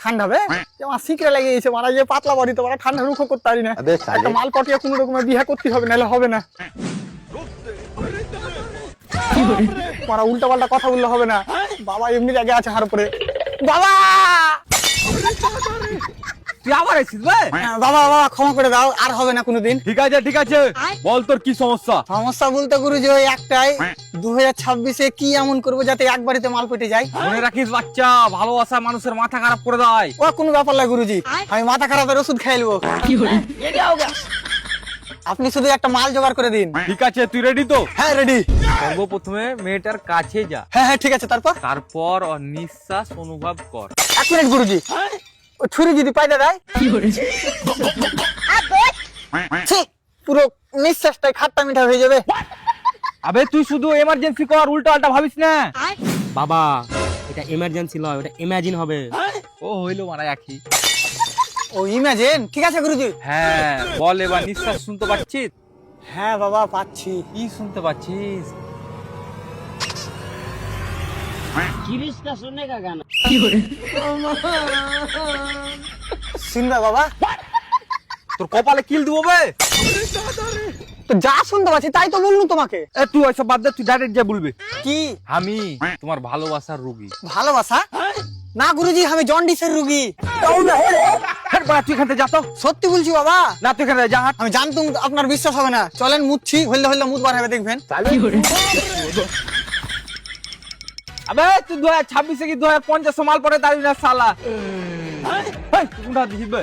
ঠান্ডা হবে আমার শিখরে লেগে গেছে মারা যে পাতলা বডি তো ঠান্ডা রুখো করতে পারি না একটা মাল পটিয়ে কোনো রকমের বিয়ে করতে হবে নাহলে হবে না মারা উল্টা পাল্টা কথা বললে হবে না বাবা এমনি জায়গায় আছে হার উপরে বাবা তুই আবার এসেছিস ভাই? বাবা বাবা ক্ষমা করে দাও আর হবে না কোনোদিন ঠিক আছে বল তোর কি সমস্যা? সমস্যা বলতে গুরুজি ওই একটাই 2026-এ কি এমন করবো যাতে এক বাড়িতে মাল পেটে যায় মনে রাখিস বাচ্চা, ভালোবাসা মানুষের মাথা খারাপ করে দেয়। ও কোনো ব্যাপার না গুরুজি আমি মাথা খারাপের ওষুধ খেয়ে নেবো আপনি শুধু একটা মাল জোগাড় করে দিন ঠিক আছে, তুই রেডি তো? হ্যাঁ রেডি সর্বপ্রথমে মেয়েটার কাছে যা, হ্যাঁ ঠিক আছে তারপর তারপর ওর নিঃশ্বাস অনুভব কর। 1 মিনিট গুরুজি ও ছুরি যদি পাই দাদাই পুরো নিঃশ্বাসটাই খাট্টা মিঠা হয়ে যাবে আবে তুই শুধু এমার্জেন্সি কর, উল্টা আল্টা ভাবিস না। বাবা এটা এমার্জেন্সি নয়, ওটা ইমাজিন হবে। ও হইলো মারা একই। ও ইমাজিন ঠিক আছে গুরুজি হ্যাঁ বল, এবার নিঃশ্বাস শুনতে পাচ্ছিস? হ্যাঁ বাবা পাচ্ছি কি শুনতে পাচ্ছিস? শুনবে বাবা তোর কপালে কিল দিব বে। তো যা শুনতে পাচ্ছি তাই তো বললুম তোমাকে এ তুই ওইসব বাদ দে, তুই ডাইরেক্ট যা বলবি। কি আমি তোমার ভালোবাসার রোগী। ভালোবাসা না গুরুজি আমি জন্ডিসের রোগী হ্যাঁ বাবা, তুই এখান থেকে যা তো। সত্যি বলছি বাবা না তুই এখানে যা, হাট। আমি জানতুম আপনার বিশ্বাস হবে না চলেন মুচ্ছি হইলে হইলে মুত বার হবে দেখবেন আবে তুই 2026 কি 2050 মাল পরে দাঁড়িয়ে না শালা। হেই, তুই কোনটা দিছিস বে?